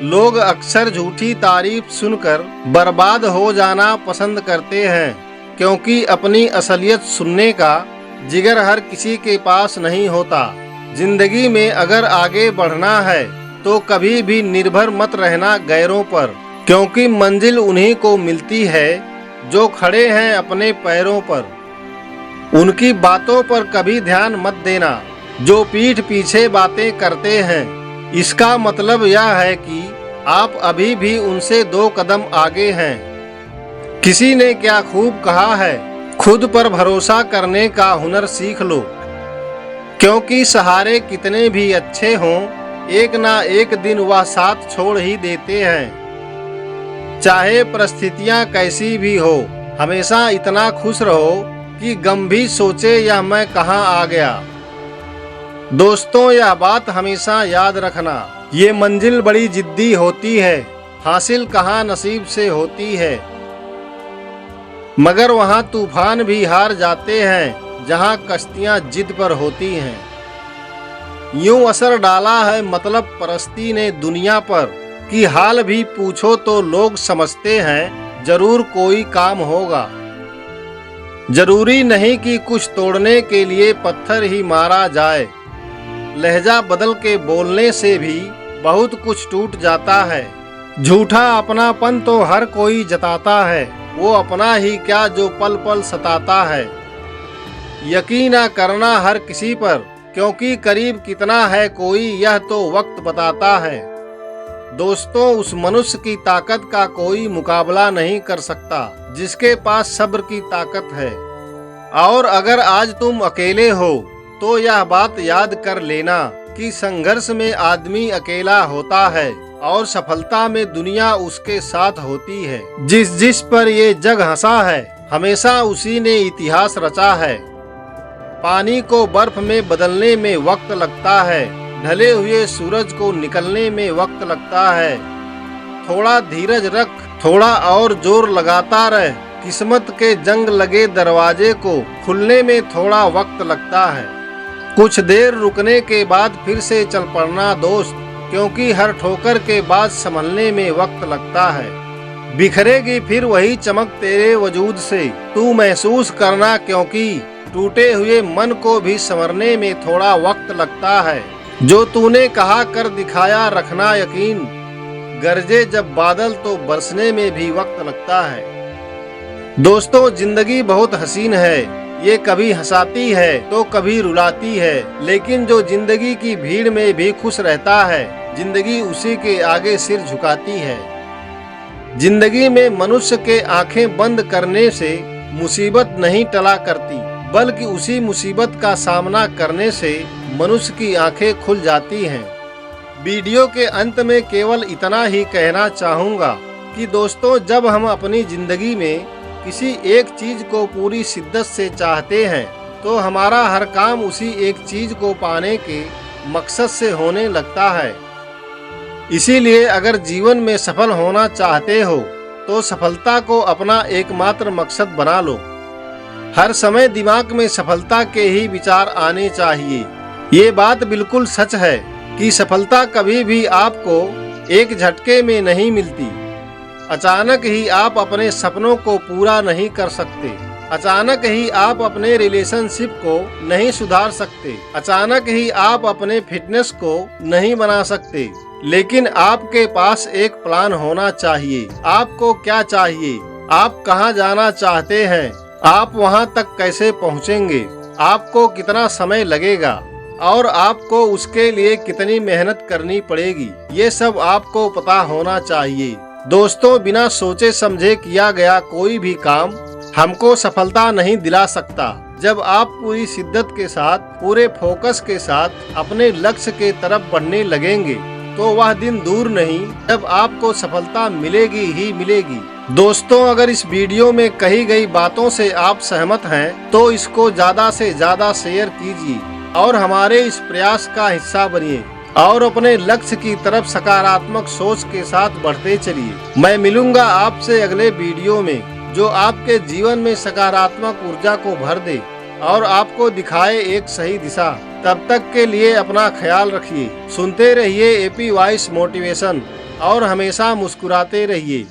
लोग अक्सर झूठी तारीफ सुनकर बर्बाद हो जाना पसंद करते हैं, क्योंकि अपनी असलियत सुनने का जिगर हर किसी के पास नहीं होता। जिंदगी में अगर आगे बढ़ना है तो कभी भी निर्भर मत रहना गैरों पर, क्योंकि मंजिल उन्हीं को मिलती है जो खड़े हैं अपने पैरों पर। उनकी बातों पर कभी ध्यान मत देना जो पीठ पीछे बातें करते हैं। इसका मतलब यह है कि आप अभी भी उनसे 2 कदम आगे हैं। किसी ने क्या खूब कहा है, खुद पर भरोसा करने का हुनर सीख लो, क्योंकि सहारे कितने भी अच्छे हों, एक ना एक दिन वह साथ छोड़ ही देते हैं। चाहे परिस्थितियां कैसी भी हो, हमेशा इतना खुश रहो कि गम भी सोचे यह मैं कहाँ आ गया। दोस्तों, यह बात हमेशा याद रखना, ये मंजिल बड़ी जिद्दी होती है, हासिल कहाँ नसीब से होती है। मगर वहाँ तूफान भी हार जाते हैं जहाँ कश्तियाँ जिद पर होती हैं। यूं असर डाला है मतलब परस्ती ने दुनिया पर कि हाल भी पूछो तो लोग समझते हैं जरूर कोई काम होगा। जरूरी नहीं कि कुछ तोड़ने के लिए पत्थर ही मारा जाए, लहजा बदल के बोलने से भी बहुत कुछ टूट जाता है। झूठा अपनापन तो हर कोई जताता है, वो अपना ही क्या जो पल पल सताता है। यकीन ना करना हर किसी पर, क्योंकि करीब कितना है कोई यह तो वक्त बताता है। दोस्तों, उस मनुष्य की ताकत का कोई मुकाबला नहीं कर सकता जिसके पास सब्र की ताकत है। और अगर आज तुम अकेले हो तो यह बात याद कर लेना कि संघर्ष में आदमी अकेला होता है और सफलता में दुनिया उसके साथ होती है। जिस जिस पर ये जग हंसा है, हमेशा उसी ने इतिहास रचा है। पानी को बर्फ में बदलने में वक्त लगता है, ढले हुए सूरज को निकलने में वक्त लगता है। थोड़ा धीरज रख, थोड़ा और जोर लगाता रह, किस्मत के जंग लगे दरवाजे को खुलने में थोड़ा वक्त लगता है। कुछ देर रुकने के बाद फिर से चल पड़ना दोस्त, क्योंकि हर ठोकर के बाद संभलने में वक्त लगता है। बिखरेगी फिर वही चमक तेरे वजूद से, तू महसूस करना, क्योंकि टूटे हुए मन को भी संवरने में थोड़ा वक्त लगता है। जो तूने कहा कर दिखाया रखना यकीन, गरजे जब बादल तो बरसने में भी वक्त लगता है। दोस्तों, जिंदगी बहुत हसीन है, ये कभी हंसाती है तो कभी रुलाती है, लेकिन जो जिंदगी की भीड़ में भी खुश रहता है, जिंदगी उसी के आगे सिर झुकाती है। जिंदगी में मनुष्य के आंखें बंद करने से मुसीबत नहीं टला करती, बल्कि उसी मुसीबत का सामना करने से मनुष्य की आंखें खुल जाती हैं। वीडियो के अंत में केवल इतना ही कहना चाहूँगा कि दोस्तों, जब हम अपनी जिंदगी में किसी एक चीज को पूरी शिद्दत से चाहते हैं तो हमारा हर काम उसी एक चीज को पाने के मकसद से होने लगता है। इसीलिए अगर जीवन में सफल होना चाहते हो तो सफलता को अपना एकमात्र मकसद बना लो। हर समय दिमाग में सफलता के ही विचार आने चाहिए। ये बात बिल्कुल सच है कि सफलता कभी भी आपको एक झटके में नहीं मिलती। अचानक ही आप अपने सपनों को पूरा नहीं कर सकते, अचानक ही आप अपने रिलेशनशिप को नहीं सुधार सकते, अचानक ही आप अपने फिटनेस को नहीं बना सकते, लेकिन आपके पास एक प्लान होना चाहिए। आपको क्या चाहिए, आप कहां जाना चाहते हैं, आप वहां तक कैसे पहुंचेंगे, आपको कितना समय लगेगा और आपको उसके लिए कितनी मेहनत करनी पड़ेगी, ये सब आपको पता होना चाहिए। दोस्तों, बिना सोचे समझे किया गया कोई भी काम हमको सफलता नहीं दिला सकता। जब आप पूरी शिद्दत के साथ, पूरे फोकस के साथ अपने लक्ष्य के तरफ बढ़ने लगेंगे तो वह दिन दूर नहीं जब आपको सफलता मिलेगी ही मिलेगी। दोस्तों, अगर इस वीडियो में कही गई बातों से आप सहमत हैं तो इसको ज्यादा से ज्यादा शेयर कीजिए और हमारे इस प्रयास का हिस्सा बनिए और अपने लक्ष्य की तरफ सकारात्मक सोच के साथ बढ़ते चलिए। मैं मिलूंगा आपसे अगले वीडियो में जो आपके जीवन में सकारात्मक ऊर्जा को भर दे और आपको दिखाए एक सही दिशा। तब तक के लिए अपना ख्याल रखिए। सुनते रहिए एपी वॉइस मोटिवेशन। और हमेशा मुस्कुराते रहिए।